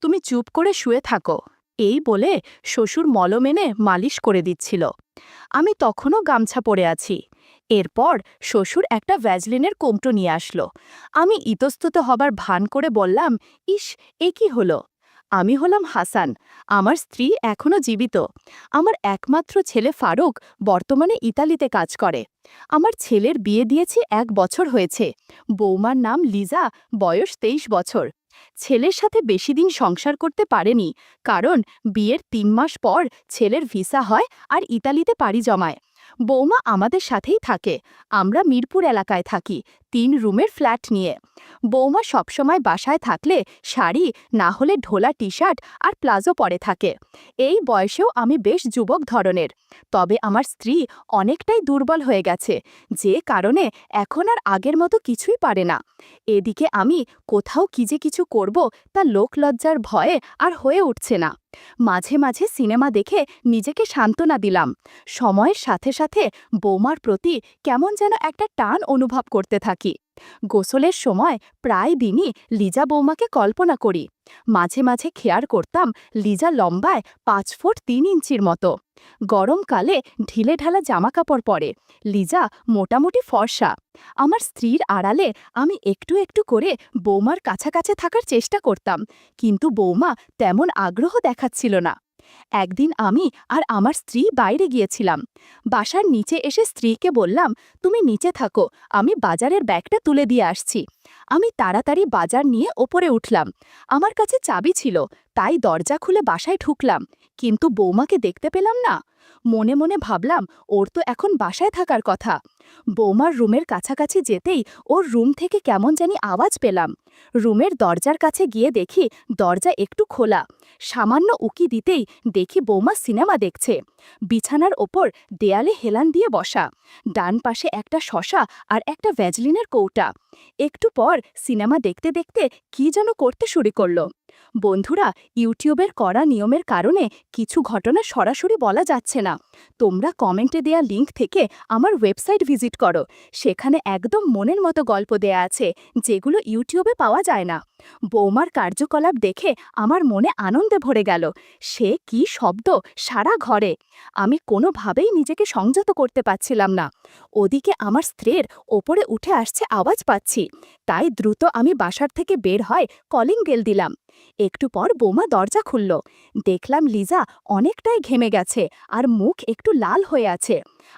তুমি চুপ করে শুয়ে থাকো। এই বলে শ্বশুর মলম এনে মালিশ করে দিচ্ছিল। আমি তখনও গামছা পরে আছি। এরপর শ্বশুর একটা ভ্যাজলিনের কোমটো নিয়ে আসলো। আমি ইতস্তত হবার ভান করে বললাম, ইস, এ কি হলো? আমি হলাম হাসান। আমার স্ত্রী এখনো জীবিত। আমার একমাত্র ছেলে ফারুক বর্তমানে ইতালিতে কাজ করে। আমার ছেলের বিয়ে দিয়েছি 1 বছর হয়েছে। বৌমার নাম লিজা, বয়স 23 বছর। ছেলের সাথে বেশি দিন সংসার করতে পারেনি, কারণ বিয়ের 3 মাস পর ছেলের ভিসা হয় আর ইতালিতে পাড়ি জমায়। বৌমা আমাদের সাথেই থাকে। আমরা মিরপুর এলাকায় থাকি, 3 রুমের ফ্ল্যাট নিয়ে। বৌমা সবসময় বাসায় থাকলে শাড়ি না হলে ঢোলা টি-শার্ট আর প্লাজো পরে থাকে। এই বয়সেও আমি বেশ যুবক ধরনের। তবে আমার স্ত্রী অনেকটাই দুর্বল হয়ে গেছে, যে কারণে এখন আর আগের মতো কিছুই পারে না। এদিকে আমি কোথাও কি যে কিছু করব তা লোকলজ্জার ভয়ে আর হয়ে উঠছে না। মাঝে মাঝে সিনেমা দেখে নিজেকে সান্ত্বনা দিলাম। সময়ের সাথে সাথে বৌমার প্রতি কেমন যেন একটা টান অনুভব করতে থাকি। গোসলের সময় প্রায় দিনই লিজা বৌমাকে কল্পনা করি। মাঝে মাঝে খেয়াল করতাম লিজা লম্বায় 5 ফুট 3 ইঞ্চির মতো। গরমকালে ঢিলে ঢালা জামাকাপড় পরে। লিজা মোটামুটি ফর্সা। আমার স্ত্রীর আড়ালে আমি একটু একটু করে বৌমার কাছাকাছি থাকার চেষ্টা করতাম, কিন্তু বৌমা তেমন আগ্রহ দেখাচ্ছিল না। একদিন আমি আর আমার স্ত্রী বাইরে গিয়েছিলাম। বাসার নিচে এসে স্ত্রীকে বললাম, তুমি নিচে থাকো, আমি বাজারের ব্যাগটা তুলে দিয়ে আসছি। আমি তাড়াতাড়ি বাজার নিয়ে ওপরে উঠলাম। আমার কাছে চাবি ছিল, তাই দরজা খুলে বাসায় ঢুকলাম, কিন্তু বৌমাকে দেখতে পেলাম না। মনে মনে ভাবলাম, ওর তো এখন বাসায় থাকার কথা। বৌমার রুমের কাছাকাছি যেতেই ওর রুম থেকে কেমন জানি আওয়াজ পেলাম। রুমের দরজার কাছে গিয়ে দেখি দরজা একটু খোলা। সামান্য উকি দিতেই দেখি বৌমা সিনেমা দেখছে। বিছানার ওপর দেয়ালে হেলান দিয়ে বসা। ডান পাশে একটা শসা আর একটা ভ্যাজলিনের কৌটা। একটু পর সিনেমা দেখতে দেখতে কি যেন করতে শুরু করলো। বন্ধুরা, ইউটিউবের কড়া নিয়মের কারণে কিছু ঘটনা সরাসরি বলা যাচ্ছে না। তোমরা কমেন্টে দেয়া লিংক থেকে আমার ওয়েবসাইট ভিজিট করো। সেখানে একদম মনের মতো গল্প দেয়া আছে, যেগুলো ইউটিউবে পাওয়া যায় না। বৌমার কার্যকলাপ দেখে আমার মনে আনন্দে ভরে গেল। সে কি শব্দ সারা ঘরে! আমি কোনোভাবেই নিজেকে সংযত করতে পারছিলাম না। ওদিকে আমার স্ত্রীর ওপরে উঠে আসছে আওয়াজ পাচ্ছি। তাই দ্রুত আমি বাসার থেকে বের হয় কলিং বেল দিলাম। একটু পর বৌমা দরজা খুলল। দেখলাম লিজা অনেকটাই ঘেমে গেছে আর মুখ একটু লাল হয়ে আছে।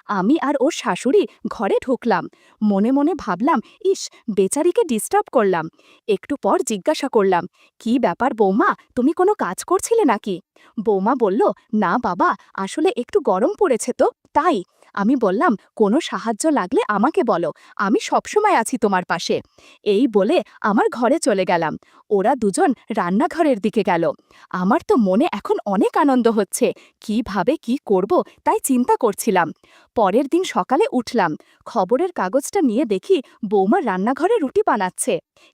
আমি আর ওর শাশুড়ি ঘরে ঢুকলাম। মনে মনে ভাবলাম, ইস, বেচারিকে ডিস্টার্ব করলাম। একটু পর জিজ্ঞাসা করলাম, কি ব্যাপার বৌমা, তুমি কোনো কাজ করছিলে নাকি? বৌমা বলল, না বাবা, আসলে একটু গরম পড়েছে তো, তাই। আমি বললাম, কোনো সাহায্য লাগলে আমাকে বলো, আমি সবসময় আছি তোমার পাশে। এই বলে আমার ঘরে চলে গেলাম। ওরা দুজন রান্নাঘরের দিকে গেল। আমার তো মনে এখন অনেক আনন্দ হচ্ছে। কিভাবে কি করব তাই চিন্তা করছিলাম। পরের দিন সকালে উঠলাম। খবরের কাগজটা নিয়ে দেখি বৌমা রান্নাঘরে রুটি বানাচ্ছে।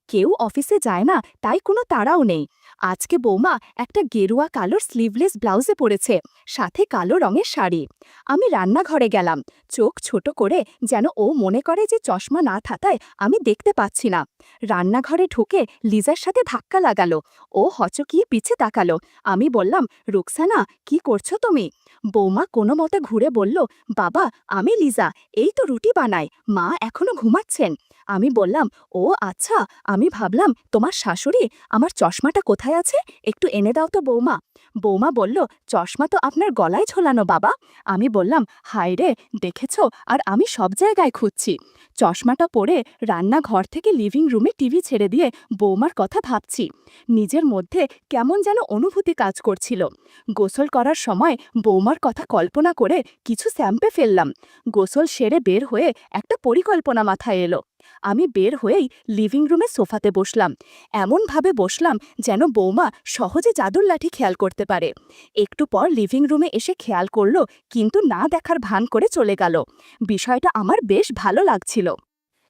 কেউ অফিসে যায় না, তাই কোনো তাড়াও নেই। আজকে বৌমা একটা গেরুয়া কালোর স্লিভলেস ব্লাউজে পরেছে, সাথে কালো রঙের শাড়ি। আমি রান্নাঘরে গেলাম, চোখ ছোট করে, যেন ও মনে করে যে চশমা না থাকায় আমি দেখতে পাচ্ছি না। রান্নাঘরে ঢুকে লিজার সাথে ধাক্কা লাগালো। ও হচকিয়ে পিছে তাকালো। আমি বললাম, রুকসানা, কি করছো তুমি? বৌমা কোনো মতে ঘুরে বলল, বাবা, আমি লিজা, এই তো রুটি বানাই, মা এখনো ঘুমাচ্ছেন। আমি বললাম, ও আচ্ছা, আমি ভাবলাম তোমার শাশুড়ি। আমার চশমাটা কোথায় আছে, একটু এনে দাও তো বৌমা। বৌমা বলল, চশমা তো আপনার গলায় ঝোলানো বাবা। আমি বললাম, হায় রে, দেখেছ, আর আমি সব জায়গায় খুঁজছি। চশমাটা পরে রান্নাঘর থেকে লিভিং রুমে টিভি ছেড়ে দিয়ে বৌমার কথা ভাবছি। নিজের মধ্যে কেমন যেন অনুভূতি কাজ করছিল। গোসল করার সময় বৌমার কথা কল্পনা করে কিছু স্যাম্পে ফেললাম। গোসল সেরে বের হয়ে একটা পরিকল্পনা মাথায় এলো। আমি বের হয়েই লিভিং রুমে সোফাতে বসলাম। এমনভাবে বসলাম যেন বৌমা সহজে জাদুর লাঠি খেয়াল করতে পারে। একটু পর লিভিং রুমে এসে খেয়াল করলো, কিন্তু না দেখার ভান করে চলে গেল। বিষয়টা আমার বেশ ভালো লাগছিল।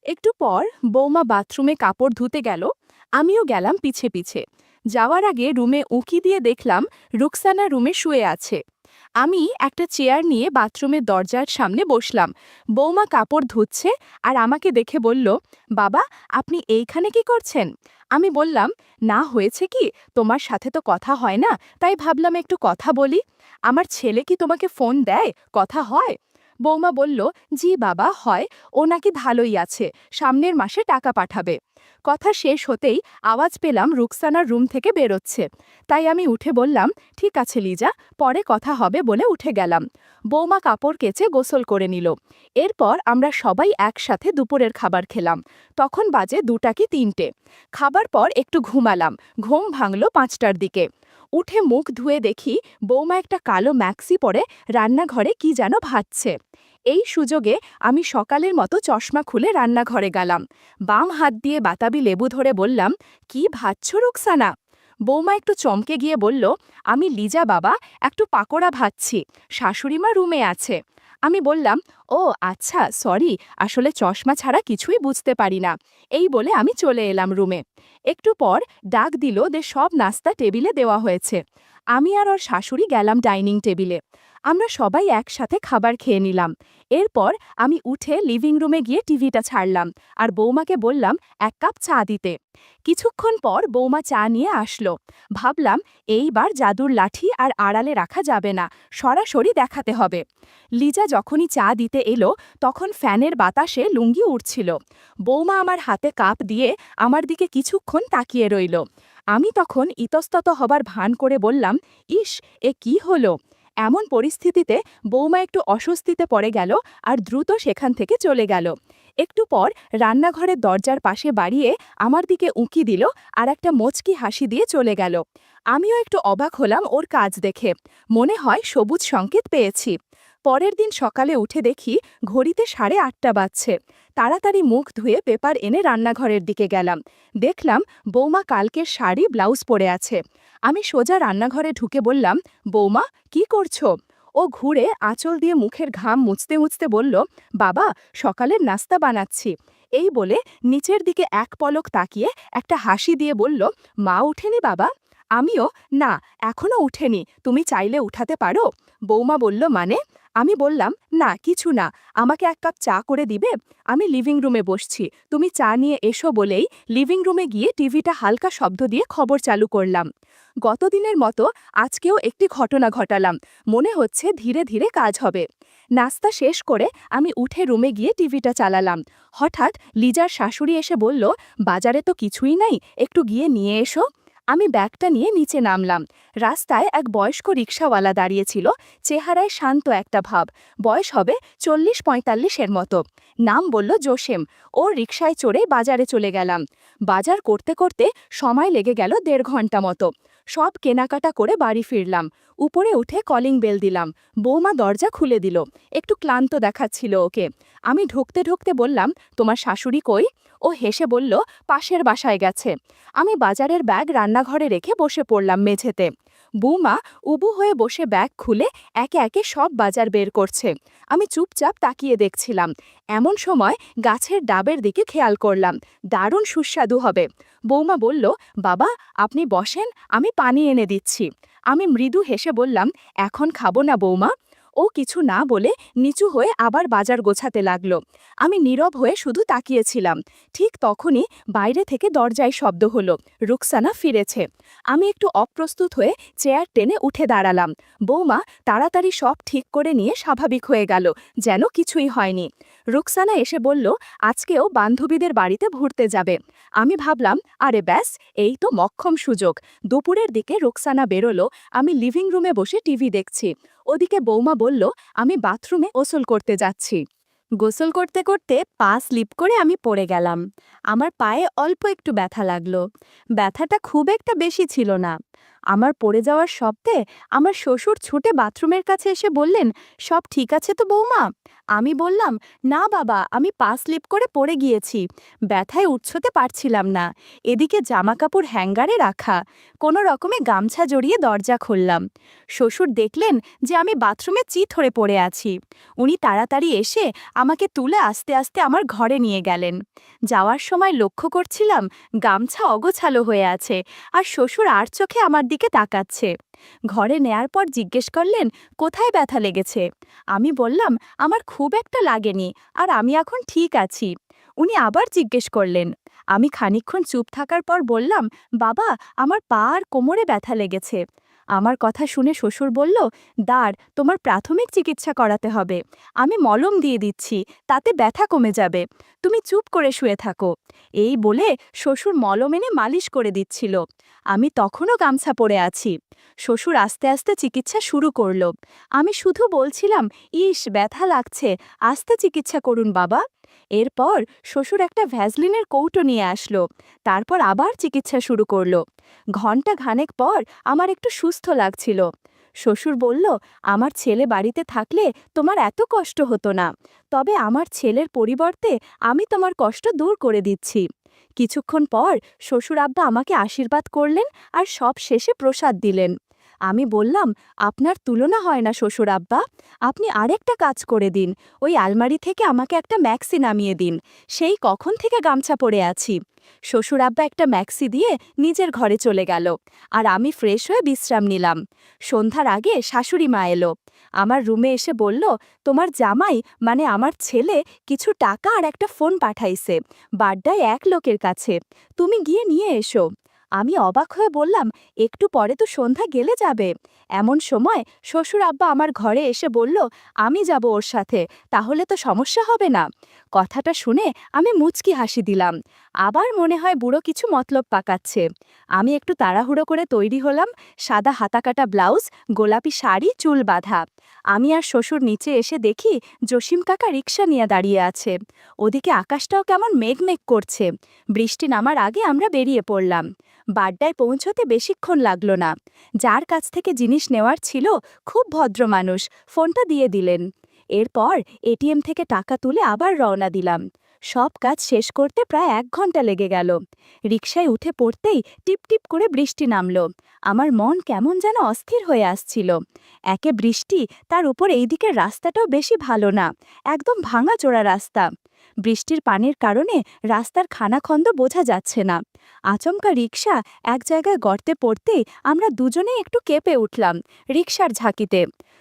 একটু পর বৌমা বাথরুমে কাপড় ধুতে গেল। আমিও গেলাম পিছে পিছে। যাওয়ার আগে রুমে উঁকি দিয়ে দেখলাম রুকসানা রুমে শুয়ে আছে। আমি একটা চেয়ার নিয়ে বাথরুমের দরজার সামনে বসলাম। বৌমা কাপড় ধুচ্ছে আর আমাকে দেখে বলল, বাবা, আপনি এইখানে কি করছেন? আমি বললাম, না, হয়েছে কি, তোমার সাথে তো কথা হয় না, তাই ভাবলাম একটু কথা বলি। আমার ছেলে কি তোমাকে ফোন দেয়, কথা হয়? বৌমা বলল, জি বাবা, হয়। ও নাকি ভালোই আছে, সামনের মাসে টাকা পাঠাবে। কথা শেষ হতেই আওয়াজ পেলাম রুকসানার রুম থেকে বেরোচ্ছে। তাই আমি উঠে বললাম, ঠিক আছে লিজা, পরে কথা হবে বলে উঠে গেলাম। বৌমা কাপড় কেচে গোসল করে নিল। এরপর আমরা সবাই একসাথে দুপুরের খাবার খেলাম। তখন বাজে 2টা কি 3টে। খাবার পর একটু ঘুমালাম। ঘুম ভাঙল 5টার দিকে। উঠে মুখ ধুয়ে দেখি বৌমা একটা কালো ম্যাক্সি পরে রান্নাঘরে কি যেন ভাজছে। এই সুযোগে আমি সকালের মতো চশমা খুলে রান্নাঘরে গেলাম। বাম হাত দিয়ে বাতাবি লেবু ধরে বললাম, কি ভাজছ রুকসানা? বৌমা একটু চমকে গিয়ে বলল, আমি লিজা বাবা, একটু পাকোড়া ভাজছি, শাশুড়িমা রুমে আছে। আমি বললাম, ও আচ্ছা, সরি, আসলে চশমা ছাড়া কিছুই বুঝতে পারি না। এই বলে আমি চলে এলাম রুমে। একটু পর ডাক দিল যে সব নাস্তা টেবিলে দেওয়া হয়েছে। আমি আর ওর শাশুড়ি গেলাম ডাইনিং টেবিলে। আমরা সবাই একসাথে খাবার খেয়ে নিলাম। এরপর আমি উঠে লিভিং রুমে গিয়ে টিভিটা ছাড়লাম আর বৌমাকে বললাম 1 কাপ চা দিতে। কিছুক্ষণ পর বৌমা চা নিয়ে আসলো। ভাবলাম এইবার জাদুর লাঠি আর আড়ালে রাখা যাবে না, সরাসরি দেখাতে হবে। লিজা যখনই চা দিতে এলো তখন ফ্যানের বাতাসে লুঙ্গি উড়ছিল। বৌমা আমার হাতে কাপ দিয়ে আমার দিকে কিছুক্ষণ তাকিয়ে রইল। আমি তখন ইতস্তত হবার ভান করে বললাম, ইস, এ কি হলো? এমন পরিস্থিতিতে বৌমা একটু অস্বস্তিতে পড়ে গেল আর দ্রুত সেখান থেকে চলে গেল। একটু পর রান্নাঘরের দরজার পাশে বাড়িয়ে আমার দিকে উঁকি দিল আর একটা মোচকি হাসি দিয়ে চলে গেল। আমিও একটু অবাক হলাম ওর কাজ দেখে। মনে হয় সবুজ সংকেত পেয়েছি। পরের দিন সকালে উঠে দেখি ঘড়িতে 8:30 বাজছে। তাড়াতাড়ি মুখ ধুয়ে পেপার এনে রান্নাঘরের দিকে গেলাম। দেখলাম বৌমা কালকের শাড়ি ব্লাউজ পরে আছে। আমি সোজা রান্নাঘরে ঢুকে বললাম, বৌমা, কি করছো? ও ঘুরে আঁচল দিয়ে মুখের ঘাম মুছতে মুছতে বলল, বাবা, সকালের নাস্তা বানাচ্ছি। এই বলে নিচের দিকে এক পলক তাকিয়ে একটা হাসি দিয়ে বলল, মা উঠেনি বাবা? আমিও, না, এখনো উঠেনি, তুমি চাইলে উঠাতে পারো। বৌমা বলল, মানে? আমি বললাম, না কিছু না, আমাকে 1 কাপ চা করে দিবে? আমি লিভিং রুমে বসছি, তুমি চা নিয়ে এসো বলেই লিভিং রুমে গিয়ে টিভিটা হালকা শব্দ দিয়ে খবর চালু করলাম। গতদিনের মতো আজকেও একটি ঘটনা ঘটালাম। মনে হচ্ছে ধীরে ধীরে কাজ হবে। নাস্তা শেষ করে আমি উঠে রুমে গিয়ে টিভিটা চালালাম। হঠাৎ লিজার শাশুড়ি এসে বলল, বাজারে তো কিছুই নাই, একটু গিয়ে নিয়ে এসো। আমি ব্যাগটা নিয়ে নিচে নামলাম। রাস্তায় এক বয়স্ক রিকশাওয়ালা দাঁড়িয়েছিল, চেহারায় শান্ত একটা ভাব। বয়স হবে 40-45-এর মতো। নাম বলল জোসেম। ওর রিকশায় চড়ে বাজারে চলে গেলাম। বাজার করতে করতে সময় লেগে গেল 1.5 ঘন্টা মতো। সব কেনাকাটা করে বাড়ি ফিরলাম। উপরে উঠে কলিং বেল দিলাম। বৌমা দরজা খুলে দিল। একটু ক্লান্ত দেখাচ্ছিল ওকে। আমি ঢুকতে ঢুকতে বললাম, তোমার শাশুড়ি কই? ও হেসে বলল, পাশের বাসায় গেছে। আমি বাজারের ব্যাগ রান্নাঘরে রেখে বসে পড়লাম মেঝেতে। বৌমা উবু হয়ে বসে ব্যাগ খুলে একে একে সব বাজার বের করছে। আমি চুপচাপ তাকিয়ে দেখছিলাম। এমন সময় গাছের ডাবের দিকে খেয়াল করলাম। দারুণ সুস্বাদু হবে। বৌমা বলল, বাবা, আপনি বসেন, আমি পানি এনে দিচ্ছি। আমি মৃদু হেসে বললাম, এখন খাবো না বৌমা। ও কিছু না বলে নিচু হয়ে আবার বাজার গোছাতে লাগলো। আমি নীরব হয়ে শুধু তাকিয়েছিলাম। ঠিক তখনই বাইরে থেকে দরজায় শব্দ হলো, রুকসানা ফিরেছে। আমি একটু অপ্রস্তুত হয়ে চেয়ার টেনে উঠে দাঁড়ালাম। বৌমা তাড়াতাড়ি সব ঠিক করে নিয়ে স্বাভাবিক হয়ে গেল, যেন কিছুই হয়নি। রুকসানা এসে বলল, আজকেও বান্ধবীদের বাড়িতে ঘুরতে যাবে। আমি ভাবলাম, আরে ব্যাস, এই তো মক্ষম সুযোগ। দুপুরের দিকে রুকসানা বেরোলো। আমি লিভিং রুমে বসে টিভি দেখছি। ওদিকে বৌমা বলল, আমি বাথরুমে গোসল করতে যাচ্ছি। গোসল করতে করতে পা স্লিপ করে আমি পড়ে গেলাম। আমার পায়ে অল্প একটু ব্যথা লাগলো। ব্যথাটা খুব একটা বেশি ছিল না। আমার পড়ে যাওয়ার শব্দে আমার শ্বশুর ছুটে বাথরুমের কাছে এসে বললেন, সব ঠিক আছে তো বৌমা? আমি বললাম, না বাবা, আমি পা স্লিপ করে পড়ে গিয়েছি, ব্যথায় উঠছোতে পারছিলাম না। এদিকে জামাকাপড় হ্যাঙ্গারে রাখা। কোনো রকমে গামছা জড়িয়ে দরজা খুললাম। শ্বশুর দেখলেন যে আমি বাথরুমে চিত হয়ে পড়ে আছি। উনি তাড়াতাড়ি এসে আমাকে তুলে আস্তে আস্তে আমার ঘরে নিয়ে গেলেন। যাওয়ার সময় লক্ষ্য করছিলাম গামছা অগোছালো হয়ে আছে আর শ্বশুর আর চোখে আমার দিকে তাকাচ্ছে। ঘরে নেয়ার পর জিজ্ঞেস করলেন, কোথায় ব্যথা লেগেছে? আমি বললাম, আমার খুব একটা লাগেনি, আর আমি এখন ঠিক আছি। উনি আবার জিজ্ঞেস করলেন। আমি খানিকক্ষণ চুপ থাকার পর বললাম, বাবা, আমার পা আর কোমরে ব্যথা লেগেছে। আমার কথা শুনে শ্বশুর বলল, দাঁড়, তোমার প্রাথমিক চিকিৎসা করাতে হবে। আমি মলম দিয়ে দিচ্ছি, তাতে ব্যথা কমে যাবে। তুমি চুপ করে শুয়ে থাকো। এই বলে শ্বশুর মলম এনে মালিশ করে দিচ্ছিল। আমি তখনও গামছা পরে আছি। শ্বশুর আস্তে আস্তে চিকিৎসা শুরু করল। আমি শুধু বলছিলাম, ইস, ব্যথা লাগছে, আস্তে চিকিৎসা করুন বাবা। এরপর শ্বশুর একটা ভ্যাসলিনের কৌটো নিয়ে আসলো। তারপর আবার চিকিৎসা শুরু করলো। ঘণ্টা খানেক পর আমার একটু সুস্থ লাগছিল। শ্বশুর বলল, আমার ছেলে বাড়িতে থাকলে তোমার এত কষ্ট হতো না। তবে আমার ছেলের পরিবর্তে আমি তোমার কষ্ট দূর করে দিচ্ছি। কিছুক্ষণ পর শ্বশুর আব্বা আমাকে আশীর্বাদ করলেন আর সব শেষে প্রসাদ দিলেন। আমি বললাম, আপনার তুলনা হয় না শ্বশুর আব্বা। আপনি আরেকটা কাজ করে দিন, ওই আলমারি থেকে আমাকে একটা ম্যাক্সি নামিয়ে দিন। সেই কখন থেকে গামছা পরে আছি। শ্বশুর আব্বা একটা ম্যাক্সি দিয়ে নিজের ঘরে চলে গেল, আর আমি ফ্রেশ হয়ে বিশ্রাম নিলাম। সন্ধ্যার আগে শাশুড়ি মা এলো। আমার রুমে এসে বলল, তোমার জামাই মানে আমার ছেলে কিছু টাকা আর একটা ফোন পাঠাইছে বাড্ডায় এক লোকের কাছে, তুমি গিয়ে নিয়ে এসো। আমি অবাক হয়ে বললাম, একটু পরে তো সন্ধ্যা গেলে যাবে। এমন সময় শ্বশুর আব্বা আমার ঘরে এসে বলল, আমি যাব ওর সাথে, তাহলে তো সমস্যা হবে না। কথাটা শুনে আমি মুচকি হাসি দিলাম। আবার মনে হয় বুড়ো কিছু মতলব পাকাচ্ছে। আমি একটু তাড়াহুড়ো করে তৈরি হলাম, সাদা হাতাকাটা ব্লাউজ, গোলাপি শাড়ি, চুল বাঁধা। আমি আর শ্বশুর নিচে এসে দেখি জসিম কাকা রিকশা নিয়ে দাঁড়িয়ে আছে। ওদিকে আকাশটাও কেমন মেঘমেঘ করছে। বৃষ্টি নামার আগে আমরা বেরিয়ে পড়লাম। বাড্ডায় পৌঁছতে বেশিক্ষণ লাগলো না। যার কাছ থেকে জিনিস নেওয়ার ছিল খুব ভদ্র মানুষ, ফোনটা দিয়ে দিলেন। এরপর এটিএম থেকে টাকা তুলে আবার রওনা দিলাম। সব কাজ শেষ করতে প্রায় 1 ঘন্টা লেগে গেল। রিকশায় উঠে পড়তেই টিপ টিপ করে বৃষ্টি নামল। আমার মন কেমন যেন অস্থির হয়ে আসছিল। একে বৃষ্টি, তার উপর এই দিকের রাস্তাটাও বেশি ভালো না, একদম ভাঙাচোরা রাস্তা। বৃষ্টির পানির কারণে রাস্তার খানাখন্দ বোঝা যাচ্ছে না। আচমকা রিকশা এক জায়গায় গর্তে পড়তেই আমরা দুজনেই একটু কেঁপে উঠলাম রিকশার ঝাঁকিতে।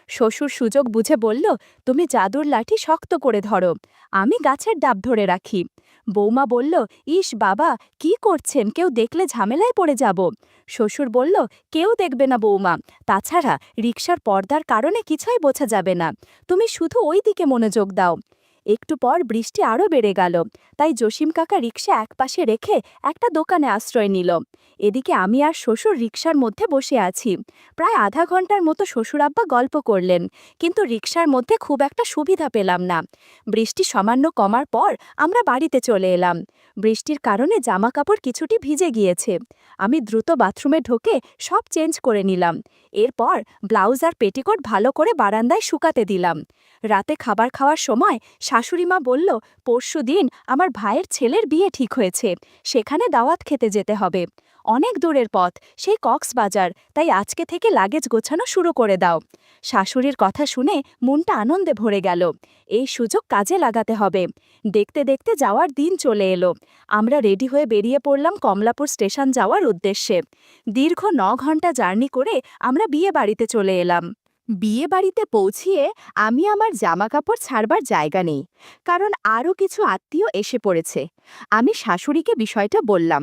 শ্বশুর সুযোগ বুঝে বলল, তুমি জাদুর লাঠি শক্ত করে ধরো, আমি গাছের ডাব ধরে রাখি। বৌমা বলল, ইস বাবা, কি করছেন, কেউ দেখলে ঝামেলায় পড়ে যাব। শ্বশুর বলল, কেউ দেখবে না বৌমা, তাছাড়া রিকশার পর্দার কারণে কিছুই বোঝা যাবে না, তুমি শুধু ওই দিকে মনোযোগ দাও। একটু পর বৃষ্টি আরও বেড়ে গেল, তাই জসিম কাকা রিকশা একপাশে রেখে একটা দোকানে আশ্রয় নিল। এদিকে আমি আর শ্বশুর রিকশার মধ্যে বসে আছি। প্রায় আধা ঘন্টার মতো শ্বশুর আব্বা গল্প করলেন, কিন্তু রিকশার মধ্যে খুব একটা সুবিধা পেলাম না। বৃষ্টি সামান্য কমার পর আমরা বাড়িতে চলে এলাম। বৃষ্টির কারণে জামা কাপড় কিছুটি ভিজে গিয়েছে। আমি দ্রুত বাথরুমে ঢোকে সব চেঞ্জ করে নিলাম। এরপর ব্লাউজ আর পেটিকোট ভালো করে বারান্দায় শুকাতে দিলাম। রাতে খাবার খাওয়ার সময় শাশুড়িমা বলল, পরশুদিন আমার ভাইয়ের ছেলের বিয়ে ঠিক হয়েছে, সেখানে দাওয়াত খেতে যেতে হবে। অনেক দূরের পথ, সেই কক্সবাজার, তাই আজকে থেকে লাগেজ গোছানো শুরু করে দাও। শাশুড়ির কথা শুনে মনটা আনন্দে ভরে গেল। এই সুযোগ কাজে লাগাতে হবে। দেখতে দেখতে যাওয়ার দিন চলে এলো। আমরা রেডি হয়ে বেরিয়ে পড়লাম কমলাপুর স্টেশন যাওয়ার উদ্দেশ্যে। দীর্ঘ 9 ঘন্টা জার্নি করে আমরা বিয়ে বাড়িতে চলে এলাম। বিয়ে বাড়িতে পৌঁছিয়ে আমি আমার জামাকাপড় ছাড়বার জায়গা নেই, কারণ আরও কিছু আত্মীয় এসে পড়েছে। আমি শাশুড়িকে বিষয়টা বললাম।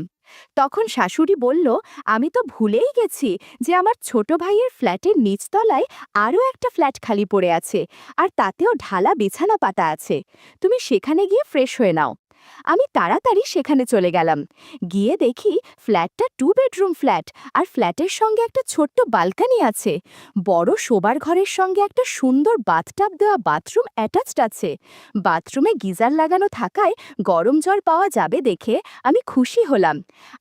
তখন শাশুড়ি বলল, আমি তো ভুলেই গেছি যে আমার ছোট ভাইয়ের ফ্ল্যাটের নিচতলায় আরও একটা ফ্ল্যাট খালি পড়ে আছে, আর তাতেও ঢালা বিছানা পাতা আছে। তুমি সেখানে গিয়ে ফ্রেশ হয়ে নাও। আমি তাড়াতাড়ি সেখানে চলে গেলাম। গিয়ে দেখি ফ্ল্যাটটা 2 বেডরুম ফ্ল্যাট, আর ফ্ল্যাটের সঙ্গে একটা ছোট্ট বালকানি আছে। বড় শোবার ঘরের সঙ্গে একটা সুন্দর বাথটাব দেওয়া বাথরুম অ্যাটাচড আছে। বাথরুমে গিজার লাগানো থাকায় গরম জল পাওয়া যাবে দেখে আমি খুশি হলাম।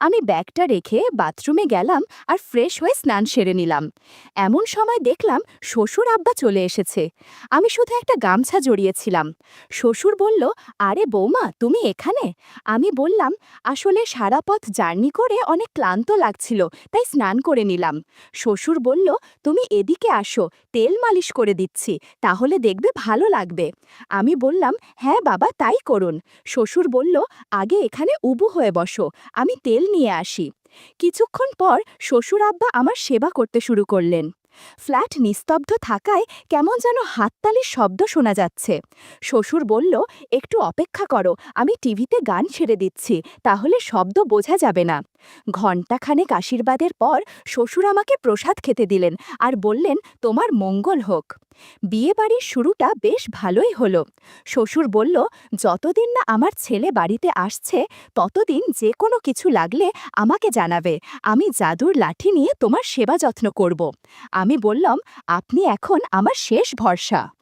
আমি ব্যাগটা রেখে বাথরুমে গেলাম আর ফ্রেশ হয়ে স্নান সেরে নিলাম। এমন সময় দেখলাম শ্বশুর আব্বা চলে এসেছে। আমি শুধু একটা গামছা জড়িয়েছিলাম। শ্বশুর বলল, আরে বৌমা, তুমি এখানে? আমি বললাম, আসলে সারা পথ জার্নি করে অনেক ক্লান্ত লাগছিল, তাই স্নান করে নিলাম। শ্বশুর বলল, তুমি এদিকে আসো, তেল মালিশ করে দিচ্ছি, তাহলে দেখবে ভালো লাগবে। আমি বললাম, হ্যাঁ বাবা, তাই করুন। শ্বশুর বলল, আগে এখানে উবু হয়ে বসো, আমি তেল নিয়ে আসি। কিছুক্ষণ পর শ্বশুর আব্বা আমার সেবা করতে শুরু করলেন। ফ্ল্যাট নিস্তব্ধ থাকায় কেমন যেন হাততালির শব্দ শোনা যাচ্ছে। শ্বশুর বলল, একটু অপেক্ষা করো, আমি টিভিতে গান ছেড়ে দিচ্ছি, তাহলে শব্দ বোঝা যাবে না। ঘণ্টাখানেক আশীর্বাদের পর শ্বশুর আমাকে প্রসাদ খেতে দিলেন আর বললেন, তোমার মঙ্গল হোক। বিয়েবাড়ির শুরুটা বেশ ভালোই হলো। শ্বশুর বলল, যতদিন না আমার ছেলে বাড়িতে আসছে ততদিন যে কোনো কিছু লাগলে আমাকে জানাবে, আমি জাদুর লাঠি নিয়ে তোমার সেবা যত্ন করব। আমি বললাম, আপনি এখন আমার শেষ ভরসা।